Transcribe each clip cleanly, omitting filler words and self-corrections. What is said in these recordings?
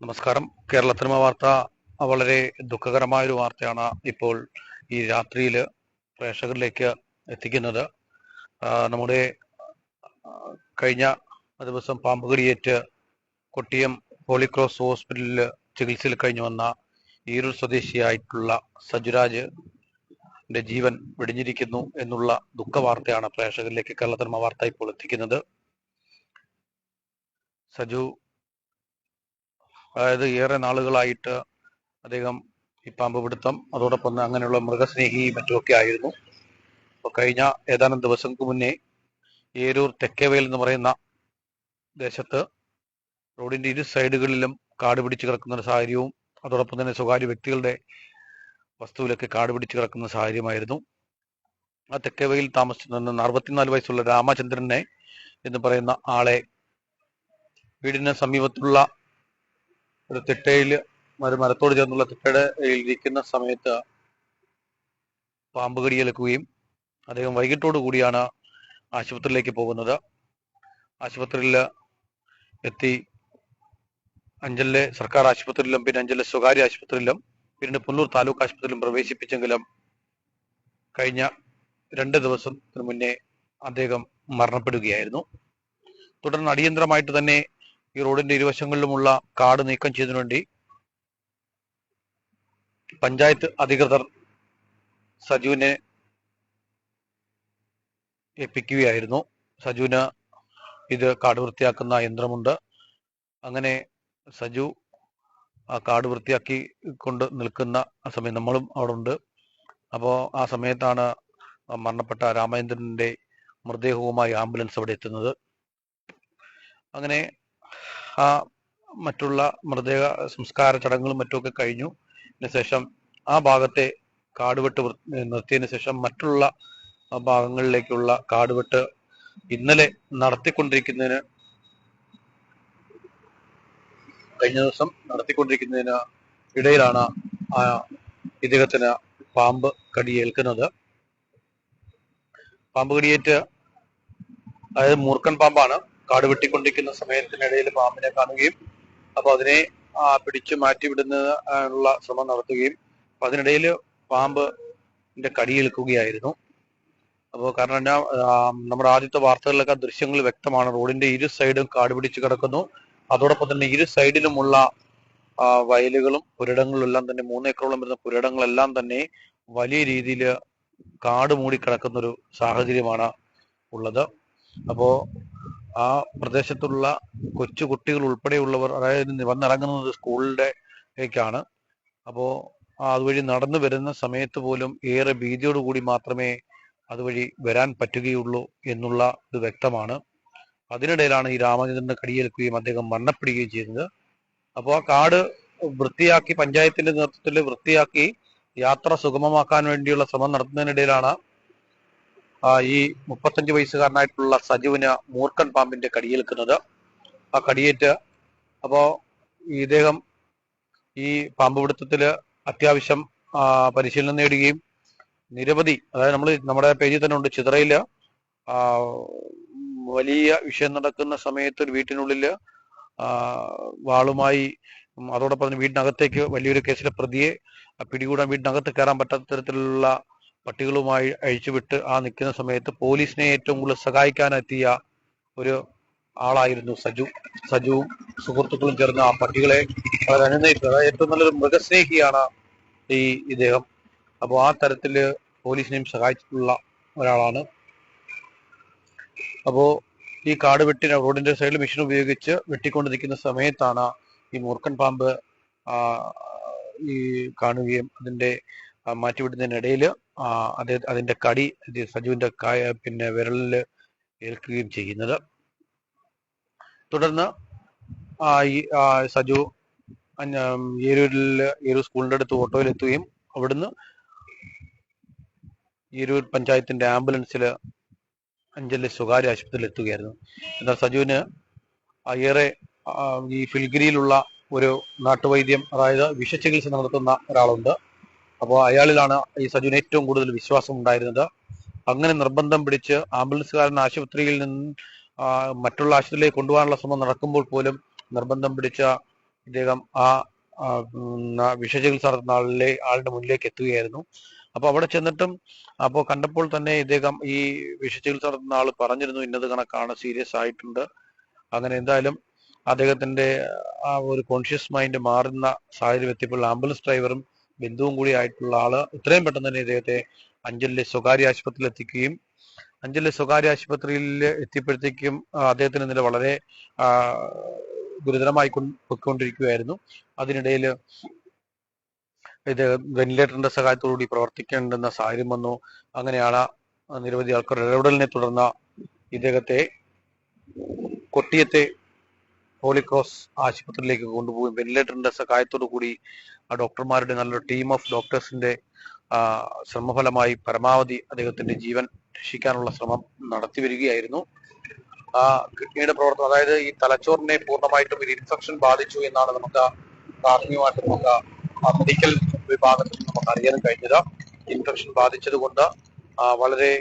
നമസ്കാരം. കേരള സിനിമ വാർത്ത വളരെ ദുഃഖകരമായ ഒരു വാർത്തയാണ് ഇപ്പോൾ ഈ രാത്രിയിൽ പ്രേക്ഷകരിലേക്ക് എത്തിക്കുന്നത്. നമ്മുടെ കഴിഞ്ഞ ദിവസം പാമ്പുകടിയേറ്റ് കൊട്ടിയം ഹോളിക്രോസ് ഹോസ്പിറ്റലിൽ ചികിത്സയിൽ കഴിഞ്ഞു വന്ന ഈരൂർ സ്വദേശിയായിട്ടുള്ള സജുരാജിന്റെ ജീവൻ വെടിഞ്ഞിരിക്കുന്നു എന്നുള്ള ദുഃഖ വാർത്തയാണ് പ്രേക്ഷകരിലേക്ക് കേരള സിനിമ വാർത്ത ഇപ്പോൾ എത്തിക്കുന്നത്. സജു അതായത് ഏറെ നാളുകളായിട്ട് അദ്ദേഹം ഈ പാമ്പ് പിടുത്തം അതോടൊപ്പം തന്നെ അങ്ങനെയുള്ള മൃഗസ്നേഹിയും മറ്റുമൊക്കെ ആയിരുന്നു. അപ്പോൾ കഴിഞ്ഞ ഏതാനും ദിവസങ്ങൾക്ക് മുന്നേ ഏരൂർ തെക്കേവയൽ എന്ന് പറയുന്ന ദേശത്ത് റോഡിന്റെ ഇരു സൈഡുകളിലും കാട് പിടിച്ച് കിടക്കുന്ന ഒരു സാഹചര്യവും അതോടൊപ്പം തന്നെ സ്വകാര്യ വ്യക്തികളുടെ വസ്തുവിലൊക്കെ കാട് പിടിച്ച് കിടക്കുന്ന സാഹചര്യമായിരുന്നു. ആ തെക്കേവയൽ താമസിച്ചിരുന്ന 64 വയസ്സുള്ള രാമചന്ദ്രനെ എന്ന് പറയുന്ന ആളെ വീടിന് സമീപത്തുള്ള ഒരു തിട്ടയില് മരത്തോട് ചേർന്നുള്ള തിട്ടയുടെ ഇരിക്കുന്ന സമയത്ത് പാമ്പ് കടിയേൽക്കുകയും അദ്ദേഹം വൈകിട്ടോടു കൂടിയാണ് ആശുപത്രിയിലേക്ക് പോകുന്നത്. ആശുപത്രിയിൽ എത്തി അഞ്ചലിലെ സർക്കാർ ആശുപത്രിയിലും പിന്നെ അഞ്ചലിലെ സ്വകാര്യ ആശുപത്രിയിലും പിന്നീട് പുന്നൂർ താലൂക്ക് ആശുപത്രിയിലും പ്രവേശിപ്പിച്ചെങ്കിലും കഴിഞ്ഞ 2 ദിവസത്തിന് മുന്നേ അദ്ദേഹം മരണപ്പെടുകയായിരുന്നു. തുടർന്ന് അടിയന്തരമായിട്ട് തന്നെ ഈ റോഡിന്റെ ഇരുവശങ്ങളിലുമുള്ള കാട് നീക്കം ചെയ്തതിനു വേണ്ടി പഞ്ചായത്ത് അധികൃതർ സജുവിനെ ഏൽപ്പിക്കുകയായിരുന്നു. സജുവിന് ഇത് കാട് വൃത്തിയാക്കുന്ന യന്ത്രമുണ്ട്. അങ്ങനെ സജു ആ കാട് വൃത്തിയാക്കി കൊണ്ട് നിൽക്കുന്ന ആ സമയം നമ്മളും അവിടെ ഉണ്ട്. അപ്പോൾ ആ സമയത്താണ് മരണപ്പെട്ട രാമചന്ദ്രന്റെ മൃതദേഹവുമായി ആംബുലൻസ് അവിടെ എത്തുന്നത്. അങ്ങനെ ആ മറ്റുള്ള മൃതദേഹ സംസ്കാര ചടങ്ങുകളും മറ്റുമൊക്കെ കഴിഞ്ഞു. അതിനുശേഷം ആ ഭാഗത്തെ കാടുവെട്ട് നിർത്തിയതിനു ശേഷം മറ്റുള്ള ഭാഗങ്ങളിലേക്കുള്ള കാടുവെട്ട് ഇന്നലെ നടത്തിക്കൊണ്ടിരിക്കുന്നതിന് കഴിഞ്ഞ ദിവസം നടത്തിക്കൊണ്ടിരിക്കുന്നതിന് ഇടയിലാണ് ആ ഇദ്ദേഹത്തിന് പാമ്പ് കടിയേൽക്കുന്നത്. പാമ്പ് കടിയേറ്റ് അതായത് മൂർഖൻ പാമ്പാണ്. കാട് വെട്ടിക്കൊണ്ടിരിക്കുന്ന സമയത്തിനിടയിൽ പാമ്പിനെ കാണുകയും അപ്പൊ അതിനെ പിടിച്ചു മാറ്റി വിടുന്നതിനുള്ള ശ്രമം നടത്തുകയും അപ്പൊ അതിനിടയിൽ പാമ്പിന്റെ കടിയേൽക്കുകയായിരുന്നു. അപ്പോൾ കാരണം എന്നാ നമ്മുടെ ആദ്യത്തെ വാർത്തകളിലൊക്കെ ദൃശ്യങ്ങൾ വ്യക്തമാണ്. റോഡിന്റെ ഇരു സൈഡും കാട് പിടിച്ച് കിടക്കുന്നു. അതോടൊപ്പം തന്നെ ഇരു സൈഡിലുമുള്ള വയലുകളും പുരടങ്ങളും എല്ലാം തന്നെ 3 ഏക്കറോളം വരുന്ന പുരടങ്ങളെല്ലാം തന്നെ വലിയ രീതിയിൽ കാട് മൂടി കിടക്കുന്ന ഒരു സാഹചര്യമാണ് ഉള്ളത്. അപ്പോ ആ പ്രദേശത്തുള്ള കൊച്ചു കുട്ടികൾ ഉൾപ്പെടെയുള്ളവർ അതായത് വന്നിറങ്ങുന്നത് സ്കൂളിലേക്കാണ്. അപ്പോൾ അതുവഴി നടന്നു വരുന്ന സമയത്ത് പോലും ഏറെ ഭീതിയോടുകൂടി മാത്രമേ അതുവഴി വരാൻ പറ്റുകയുള്ളൂ എന്നുള്ള ഇത് വ്യക്തമാണ്. അതിനിടയിലാണ് ഈ രാമചന്ദ്രന് കടിയേൽക്കുകയും അദ്ദേഹം മരണപ്പെടുകയും ചെയ്തത്. അപ്പോൾ ആ കാട് വൃത്തിയാക്കി പഞ്ചായത്തിന്റെ നേതൃത്വത്തിൽ വൃത്തിയാക്കി യാത്ര സുഗമമാക്കാൻ വേണ്ടിയുള്ള ശ്രമം നടത്തുന്നതിനിടയിലാണ് ഈ 35 വയസ്സുകാരനായിട്ടുള്ള സജുവിന് മൂർഖൻ പാമ്പിന്റെ കടിയേൽക്കുന്നത്. ആ കടിയേറ്റ് അപ്പോ ഇദ്ദേഹം ഈ പാമ്പ് പിടുത്തത്തില് അത്യാവശ്യം പരിശീലനം നേടുകയും നിരവധി അതായത് നമ്മുടെ പേജിൽ തന്നെ ഉണ്ട്, ചിതറയില് വലിയ വിഷയം നടക്കുന്ന സമയത്ത് ഒരു വീട്ടിനുള്ളില് വാളുമായി അതോടൊപ്പം തന്നെ വീടിനകത്തേക്ക് വലിയൊരു കേസിലെ പ്രതിയെ പിടികൂടാൻ വീടിനകത്ത് കയറാൻ പറ്റാത്ത തരത്തിലുള്ള പട്ടികളുമായി അഴിച്ചുവിട്ട് നിൽക്കുന്ന സമയത്ത് പോലീസിനെ ഏറ്റവും കൂടുതൽ സഹായിക്കാനെത്തിയ ഒരു ആളായിരുന്നു സജുവും സുഹൃത്തുക്കളും ചേർന്ന് ആ പട്ടികളെ വളരെ അനുനയിച്ചു. അതായത് ഏറ്റവും നല്ലൊരു മൃഗസ്നേഹിയാണ് ഇദ്ദേഹം. അപ്പോൾ ആ തരത്തില് പോലീസിനെയും സഹായിച്ചിട്ടുള്ള ഒരാളാണ്. അപ്പോ ഈ കാട് റോഡിന്റെ സൈഡിൽ മെഷീൻ ഉപയോഗിച്ച് വെട്ടിക്കൊണ്ടിരിക്കുന്ന സമയത്താണ് ഈ മൂർഖൻ പാമ്പ് ഈ കാണുകയും അതിന്റെ മാറ്റിവിടുന്നതിനിടയിൽ അതിന്റെ കടി സജുവിന്റെ പിന്നെ വിരലില് ഏൽക്കുകയും ചെയ്യുന്നത്. തുടർന്ന് സജു ഏരൂർ സ്കൂളിന്റെ അടുത്ത് ഓട്ടോയിലെത്തുകയും അവിടുന്ന് ഏരൂർ പഞ്ചായത്തിന്റെ ആംബുലൻസിൽ അഞ്ചലിലെ സ്വകാര്യ ആശുപത്രിയിൽ എത്തുകയായിരുന്നു. എന്നാൽ സജുവിന് ഏറെ ഈ ഫിൽഗിരിയിലുള്ള ഒരു നാട്ടുവൈദ്യം അതായത് വിഷചികിത്സ നടത്തുന്ന ഒരാളുണ്ട്. അപ്പോൾ അയാളിലാണ് ഈ സജുവിന് ഏറ്റവും കൂടുതൽ വിശ്വാസം ഉണ്ടായിരുന്നത്. അങ്ങനെ നിർബന്ധം പിടിച്ച് ആംബുലൻസുകാരൻ ആശുപത്രിയിൽ നിന്ന് മറ്റുള്ള ആശുപത്രിയിലേക്ക് കൊണ്ടുപോകാനുള്ള ശ്രമം നടക്കുമ്പോൾ പോലും നിർബന്ധം പിടിച്ച ഇദ്ദേഹം വിഷചികിത്സ നടത്തുന്ന ആളുടെ മുന്നിലേക്ക് എത്തുകയായിരുന്നു. അപ്പൊ അവിടെ ചെന്നിട്ടും അപ്പോൾ കണ്ടപ്പോൾ തന്നെ ഇദ്ദേഹം ഈ വിഷചികിത്സ നടത്തുന്ന ആൾ പറഞ്ഞിരുന്നു ഇന്നത് കണക്കാണ്, സീരിയസ് ആയിട്ടുണ്ട്. അങ്ങനെ എന്തായാലും അദ്ദേഹത്തിന്റെ ആ ഒരു കോൺഷ്യസ് മൈൻഡ് മാറുന്ന സാഹചര്യം എത്തിയപ്പോൾ ആംബുലൻസ് ഡ്രൈവറും ബന്ധുവും കൂടി ആയിട്ടുള്ള ആള് എത്രയും പെട്ടെന്ന് തന്നെ ഇദ്ദേഹത്തെ അഞ്ചലിലെ സ്വകാര്യ ആശുപത്രിയിൽ എത്തിക്കുകയും അഞ്ചലിലെ സ്വകാര്യ ആശുപത്രിയിൽ എത്തിയപ്പോഴത്തേക്കും അദ്ദേഹത്തിന് നില വളരെ ഗുരുതരമായി പൊയ്ക്കൊണ്ടിരിക്കുകയായിരുന്നു. അതിനിടയിൽ ഇത് വെന്റിലേറ്ററിന്റെ സഹായത്തോടുകൂടി പ്രവർത്തിക്കേണ്ടുന്ന സാഹചര്യം വന്നു. അങ്ങനെയാണ് നിരവധി ആൾക്കാർ ഇടപെടലിനെ തുടർന്ന് ഇദ്ദേഹത്തെ കൊട്ടിയത്തെ ഹോളി ക്രോസ് ആശുപത്രിയിലേക്ക് കൊണ്ടുപോയി വെന്റിലേറ്ററിന്റെ സഹായത്തോടു കൂടി ആ ഡോക്ടർമാരുടെ നല്ലൊരു ടീം ഓഫ് ഡോക്ടേഴ്സിന്റെ ശ്രമഫലമായി പരമാവധി അദ്ദേഹത്തിന്റെ ജീവൻ രക്ഷിക്കാനുള്ള ശ്രമം നടത്തി വരികയായിരുന്നു. കിഡ്നിയുടെ പ്രവർത്തനം, അതായത് ഈ തലച്ചോറിനെ പൂർണ്ണമായിട്ടും ഒരു ഇൻഫെക്ഷൻ ബാധിച്ചു എന്നാണ് നമുക്ക് പ്രാഥമികമായിട്ട് നമുക്ക് മെഡിക്കൽ വിഭാഗത്തിൽ നമുക്ക് അറിയാൻ കഴിഞ്ഞത്. ഇൻഫെക്ഷൻ ബാധിച്ചത് കൊണ്ട് വളരെ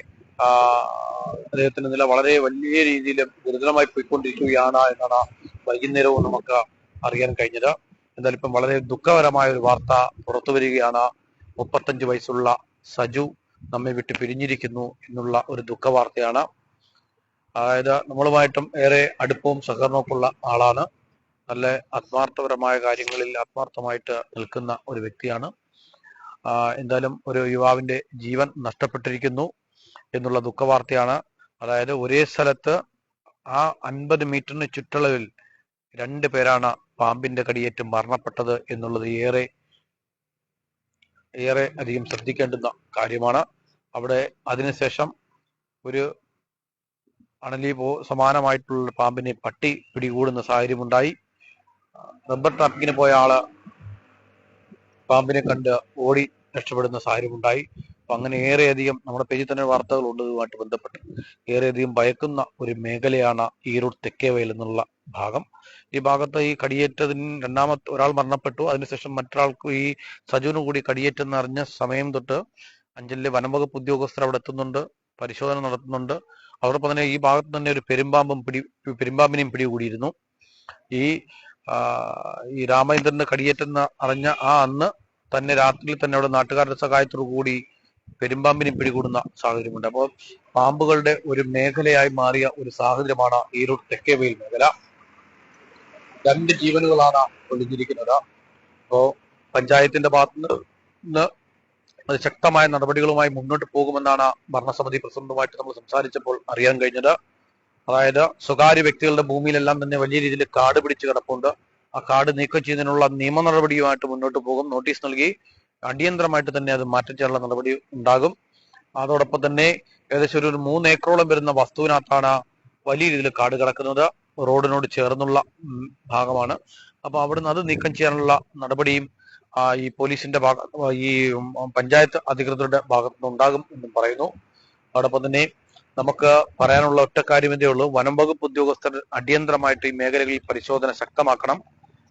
അദ്ദേഹത്തിന്റെ നില വളരെ വലിയ രീതിയിൽ ഗുരുതരമായി പോയിക്കൊണ്ടിരിക്കുകയാണ് എന്നാണ് വൈകുന്നേരവും നമുക്ക് അറിയാൻ കഴിഞ്ഞത്. എന്തായാലും ഇപ്പം വളരെ ദുഃഖകരമായ ഒരു വാർത്ത പുറത്തു വരികയാണ്. 35 വയസ്സുള്ള സജു നമ്മെ വിട്ട് പിരിഞ്ഞിരിക്കുന്നു എന്നുള്ള ഒരു ദുഃഖ വാർത്തയാണ്. അതായത് നമ്മളുമായിട്ടും ഏറെ അടുപ്പവും സഹകരണവും ഉള്ള ആളാണ്. നല്ല ആത്മാർത്ഥപരമായ കാര്യങ്ങളിൽ ആത്മാർത്ഥമായിട്ട് നിൽക്കുന്ന ഒരു വ്യക്തിയാണ്. എന്തായാലും ഒരു യുവാവിന്റെ ജീവൻ നഷ്ടപ്പെട്ടിരിക്കുന്നു എന്നുള്ള ദുഃഖവാർത്തയാണ്. അതായത് ഒരേ സ്ഥലത്ത് ആ 50 മീറ്ററിന് ചുറ്റളവിൽ 2 പേരാണ് പാമ്പിന്റെ കടിയേറ്റ് മരണപ്പെട്ടത് എന്നുള്ളത് ഏറെ അധികം ശ്രദ്ധിക്കേണ്ടുന്ന കാര്യമാണ്. അവിടെ അതിനുശേഷം ഒരു അണലി സമാനമായിട്ടുള്ള പാമ്പിനെ പട്ടി പിടികൂടുന്ന സാഹചര്യം ഉണ്ടായി. റബ്ബർ ട്രാപ്പിങ്ങിന് പോയ ആള് പാമ്പിനെ കണ്ട് ഓടി രക്ഷപ്പെടുന്ന സാഹചര്യം ഉണ്ടായി. അപ്പൊ അങ്ങനെ ഏറെയധികം നമ്മുടെ പേജിൽ തന്നെ വാർത്തകളുണ്ട് ഇതുമായിട്ട് ബന്ധപ്പെട്ട്. ഏറെയധികം ഭയക്കുന്ന ഒരു മേഖലയാണ് ഈറൂർ തെക്കേവയൽ എന്നുള്ള ഭാഗം. ഈ ഭാഗത്ത് ഈ കടിയേറ്റതിന് രണ്ടാമത്തെ ഒരാൾ മരണപ്പെട്ടു. അതിനുശേഷം മറ്റൊരാൾക്ക് ഈ സജുവിന് കൂടി കടിയേറ്റെന്ന് അറിഞ്ഞ സമയം തൊട്ട് അഞ്ചലിലെ വനംവകുപ്പ് ഉദ്യോഗസ്ഥർ അവിടെ എത്തുന്നുണ്ട്, പരിശോധന നടത്തുന്നുണ്ട്. അതോടൊപ്പം തന്നെ ഈ ഭാഗത്ത് തന്നെ ഒരു പെരുമ്പാമ്പിനെയും പിടികൂടിയിരുന്നു. ഈ രാമചന്ദ്രന്റെ കടിയേറ്റെന്ന് അറിഞ്ഞ അന്ന് തന്നെ രാത്രിയിൽ തന്നെ അവിടെ നാട്ടുകാരുടെ സഹായത്തോടു കൂടി പെരുമ്പാമ്പിനെ പിടികൂടുന്ന സാഹചര്യമുണ്ട്. അപ്പോൾ പാമ്പുകളുടെ ഒരു മേഖലയായി മാറിയ ഒരു സാഹചര്യമാണ് ഈറൂർ തെക്കേവയൽ മേഖല. 2 ജീവനുകളാണ് ഒഴിഞ്ഞിരിക്കുന്നത്. അപ്പോ പഞ്ചായത്തിന്റെ ഭാഗത്ത് നിന്ന് അത് ശക്തമായ നടപടികളുമായി മുന്നോട്ട് പോകുമെന്നാണ് ഭരണസമിതി പ്രസിഡന്റുമായിട്ട് നമ്മൾ സംസാരിച്ചപ്പോൾ അറിയാൻ കഴിഞ്ഞത്. അതായത് സ്വകാര്യ വ്യക്തികളുടെ ഭൂമിയിലെല്ലാം തന്നെ വലിയ രീതിയിൽ കാട് പിടിച്ച് കിടപ്പുണ്ട്. ആ കാട് നീക്കം ചെയ്യുന്നതിനുള്ള നിയമ നടപടിയുമായിട്ട് മുന്നോട്ട് പോകും. നോട്ടീസ് നൽകി അടിയന്തരമായിട്ട് തന്നെ അത് മാറ്റം ചെയ്യാനുള്ള നടപടി ഉണ്ടാകും. അതോടൊപ്പം തന്നെ ഏകദേശം ഒരു 3 ഏക്കറോളം വരുന്ന വസ്തുവിനകത്താണ് വലിയ രീതിയിൽ കാട് കിടക്കുന്നത്. റോഡിനോട് ചേർന്നുള്ള ഭാഗമാണ്. അപ്പൊ അവിടുന്ന് അത് നീക്കം ചെയ്യാനുള്ള നടപടിയും ഈ പോലീസിന്റെ ഈ പഞ്ചായത്ത് അധികൃതരുടെ ഭാഗത്തുനിന്ന് ഉണ്ടാകും എന്നും പറയുന്നു. അതോടൊപ്പം തന്നെ നമുക്ക് പറയാനുള്ള ഒറ്റ കാര്യം എന്തേ ഉള്ളൂ, വനം വകുപ്പ് ഉദ്യോഗസ്ഥർ അടിയന്തരമായിട്ട് ഈ മേഖലകളിൽ പരിശോധന ശക്തമാക്കണം.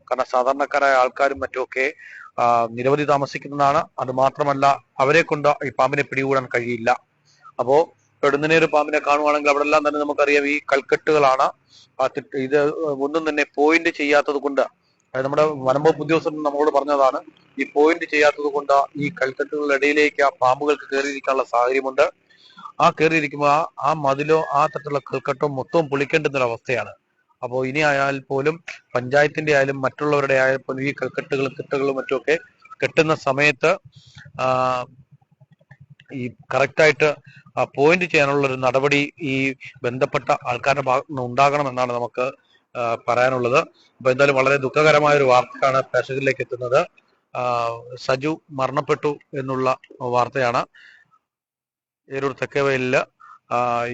കാരണം സാധാരണക്കാരായ ആൾക്കാരും മറ്റുമൊക്കെ നിരവധി താമസിക്കുന്നതാണ്. അത് മാത്രമല്ല അവരെ കൊണ്ട് ഈ പാമ്പിനെ പിടികൂടാൻ കഴിയില്ല. അപ്പോ പെടുന്നനെ ഒരു പാമ്പിനെ കാണുവാണെങ്കിൽ അവിടെ എല്ലാം തന്നെ നമുക്കറിയാം ഈ കൽക്കെട്ടുകളാണ്. ഇത് ഒന്നും തന്നെ പോയിന്റ് ചെയ്യാത്തത് കൊണ്ട്, നമ്മുടെ വനംവകുപ്പ് ഉദ്യോഗസ്ഥർ നമ്മളോട് പറഞ്ഞതാണ്, ഈ പോയിന്റ് ചെയ്യാത്തത് കൊണ്ട് ഈ കൽക്കെട്ടുകളുടെ ഇടയിലേക്ക് ആ പാമ്പുകൾക്ക് കയറിയിരിക്കാനുള്ള സാഹചര്യമുണ്ട്. ആ കയറിയിരിക്കുമ്പോൾ ആ മതിലോ ആ തരത്തിലുള്ള കൽക്കെട്ടോ മൊത്തവും പൊളിക്കേണ്ടുന്ന ഒരു അവസ്ഥയാണ്. അപ്പോൾ ഇനി ആയാൽ പോലും പഞ്ചായത്തിന്റെ ആയാലും മറ്റുള്ളവരുടെ ആയാലും പോലും ഈ കൽക്കെട്ടുകളും തിട്ടകളും മറ്റുമൊക്കെ കെട്ടുന്ന സമയത്ത് ഈ കറക്റ്റായിട്ട് പോയിന്റ് ചെയ്യാനുള്ള ഒരു നടപടി ഈ ബന്ധപ്പെട്ട ആൾക്കാരുടെ ഭാഗത്ത് നിന്ന് ഉണ്ടാകണമെന്നാണ് നമുക്ക് പറയാനുള്ളത്. അപ്പൊ എന്തായാലും വളരെ ദുഃഖകരമായ ഒരു വാർത്തയാണ് പ്രേക്ഷകരിലേക്ക് എത്തുന്നത്. സജു മരണപ്പെട്ടു എന്നുള്ള വാർത്തയാണ്. ഏരൂർ തെക്കേവയലില്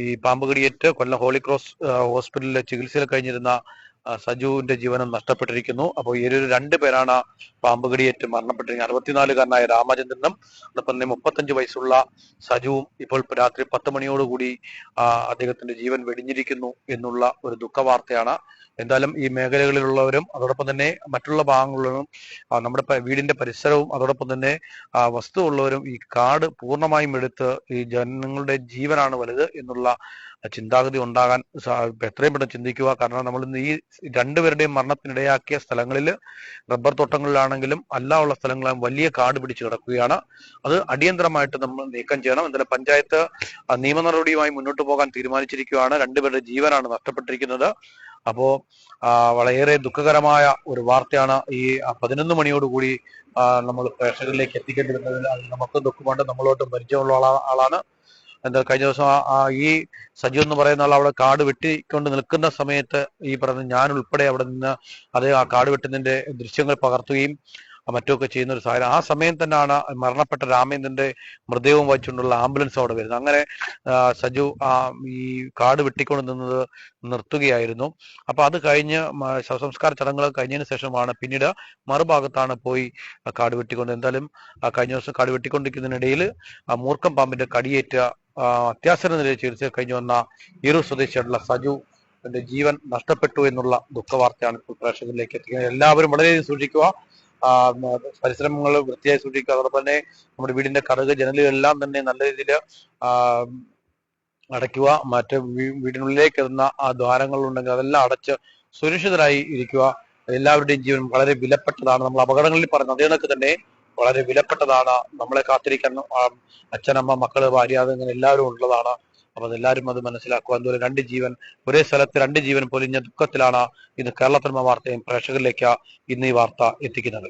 ഈ പാമ്പ് കടിയേറ്റ് കൊല്ലം ഹോളി ക്രോസ് ഹോസ്പിറ്റലിലെ ചികിത്സയിൽ കഴിഞ്ഞിരുന്ന സജുവിന്റെ ജീവനം നഷ്ടപ്പെട്ടിരിക്കുന്നു. അപ്പോൾ ഈ 2 പേരാണ് പാമ്പ് കടിയേറ്റ് മരണപ്പെട്ടിരിക്കുന്നത്. 64കാരനായ രാമചന്ദ്രനും അതോടൊപ്പം തന്നെ 35 വയസ്സുള്ള സജുവും ഇപ്പോൾ രാത്രി 10 മണിയോടുകൂടി അദ്ദേഹത്തിന്റെ ജീവൻ വെടിഞ്ഞിരിക്കുന്നു എന്നുള്ള ഒരു ദുഃഖവാർത്തയാണ്. എന്തായാലും ഈ മേഖലകളിലുള്ളവരും അതോടൊപ്പം തന്നെ മറ്റുള്ള ഭാഗങ്ങളിലും നമ്മുടെ വീടിന്റെ പരിസരവും അതോടൊപ്പം തന്നെ വസ്തു ഉള്ളവരും ഈ കാട് പൂർണ്ണമായും എടുത്ത് ഈ ജനങ്ങളുടെ ജീവനാണ് വലുത് എന്നുള്ള ചിന്താഗതി ഉണ്ടാകാൻ എത്രയും പെട്ടെന്ന് ചിന്തിക്കുക. കാരണം നമ്മൾ ഇന്ന് ഈ രണ്ടുപേരുടെയും മരണത്തിനിടയാക്കിയ സ്ഥലങ്ങളിൽ റബ്ബർ തോട്ടങ്ങളിലാണെങ്കിലും അല്ലാനുള്ള സ്ഥലങ്ങളും വലിയ കാട് പിടിച്ച് കിടക്കുകയാണ്. അത് അടിയന്തരമായിട്ട് നമ്മൾ നീക്കം ചെയ്യണം. എന്തായാലും പഞ്ചായത്ത് നിയമ നടപടിയുമായി മുന്നോട്ട് പോകാൻ തീരുമാനിച്ചിരിക്കുകയാണ്. രണ്ടുപേരുടെ ജീവനാണ് നഷ്ടപ്പെട്ടിരിക്കുന്നത്. അപ്പോ വളരെ ദുഃഖകരമായ ഒരു വാർത്തയാണ് ഈ 11 മണിയോടുകൂടി നമ്മൾ പ്രേക്ഷകരിലേക്ക് എത്തിക്കേണ്ടി വരുന്നതിൽ നമുക്ക് ദുഃഖമുണ്ട്. നമ്മളോട്ട് പരിചയമുള്ള ആളാണ്. എന്താ കഴിഞ്ഞ ദിവസം ഈ സജു എന്ന് പറയുന്ന ആൾ അവിടെ കാട് വെട്ടിക്കൊണ്ട് നിൽക്കുന്ന സമയത്ത് ഈ പറഞ്ഞ ഞാൻ ഉൾപ്പെടെ അവിടെ നിന്ന് അതേ ആ കാട് വെട്ടുന്നതിന്റെ ദൃശ്യങ്ങൾ പകർത്തുകയും മറ്റുമൊക്കെ ചെയ്യുന്ന ഒരു സാഹചര്യം. ആ സമയം തന്നെയാണ് മരണപ്പെട്ട രാമേന്ദ്രന്റെ മൃതദേഹവും വഹിച്ചുകൊണ്ടുള്ള ആംബുലൻസ് അവിടെ വരുന്നത്. അങ്ങനെ സജു ഈ കാട് വെട്ടിക്കൊണ്ട് നിന്നത് നിർത്തുകയായിരുന്നു. അപ്പൊ അത് കഴിഞ്ഞ് ശവസംസ്കാര ചടങ്ങുകൾ കഴിഞ്ഞതിന് ശേഷമാണ് പിന്നീട് മറുഭാഗത്താണ് പോയി കാട് വെട്ടിക്കൊണ്ട്. എന്തായാലും കഴിഞ്ഞ ദിവസം കാട് വെട്ടിക്കൊണ്ടിരിക്കുന്നതിനിടയിൽ മൂർഖം പാമ്പിന്റെ കടിയേറ്റ അത്യാസന്ന നിലയിൽ ചികിത്സ കഴിഞ്ഞു വന്ന ഈറൂർ സ്വദേശിയായിട്ടുള്ള സജു ജീവൻ നഷ്ടപ്പെട്ടു എന്നുള്ള ദുഃഖവാർത്തയാണ് ഇപ്പോൾ പ്രേക്ഷകരിലേക്ക് എത്തിക്കുന്നത്. എല്ലാവരും വളരെയധികം സൂക്ഷിക്കുക. പരിസരങ്ങൾ വൃത്തിയായി സൂക്ഷിക്കുക. അതോടൊപ്പം തന്നെ നമ്മുടെ വീടിന്റെ കതക് ജനലുകളെല്ലാം തന്നെ നല്ല രീതിയിൽ അടയ്ക്കുക. മറ്റ് വീടിനുള്ളിലേക്ക് എത്തുന്ന ആ ദ്വാരങ്ങൾ ഉണ്ടെങ്കിൽ അതെല്ലാം അടച്ച് സുരക്ഷിതരായി ഇരിക്കുക. എല്ലാവരുടെയും ജീവൻ വളരെ വിലപ്പെട്ടതാണ്. നമ്മൾ അപകടങ്ങളിൽ പറഞ്ഞ അതേ കണക്ക് തന്നെ വളരെ വിലപ്പെട്ടതാണ്. നമ്മളെ കാത്തിരിക്കാൻ അച്ഛനമ്മ മക്കള് ഭാര്യ അങ്ങനെ എല്ലാവരും ഉള്ളതാണ്. അപ്പൊ അതെല്ലാവരും അത് മനസ്സിലാക്കുക. അതുപോലെ 2 ജീവൻ ഒരേ സ്ഥലത്ത് 2 ജീവൻ പൊലിഞ്ഞ ദുഃഖത്തിലാണ് ഇന്ന് കേരള സിനിമ വാർത്തയും പ്രേക്ഷകരിലേക്ക് ഇന്ന് ഈ വാർത്ത എത്തിക്കുന്നത്.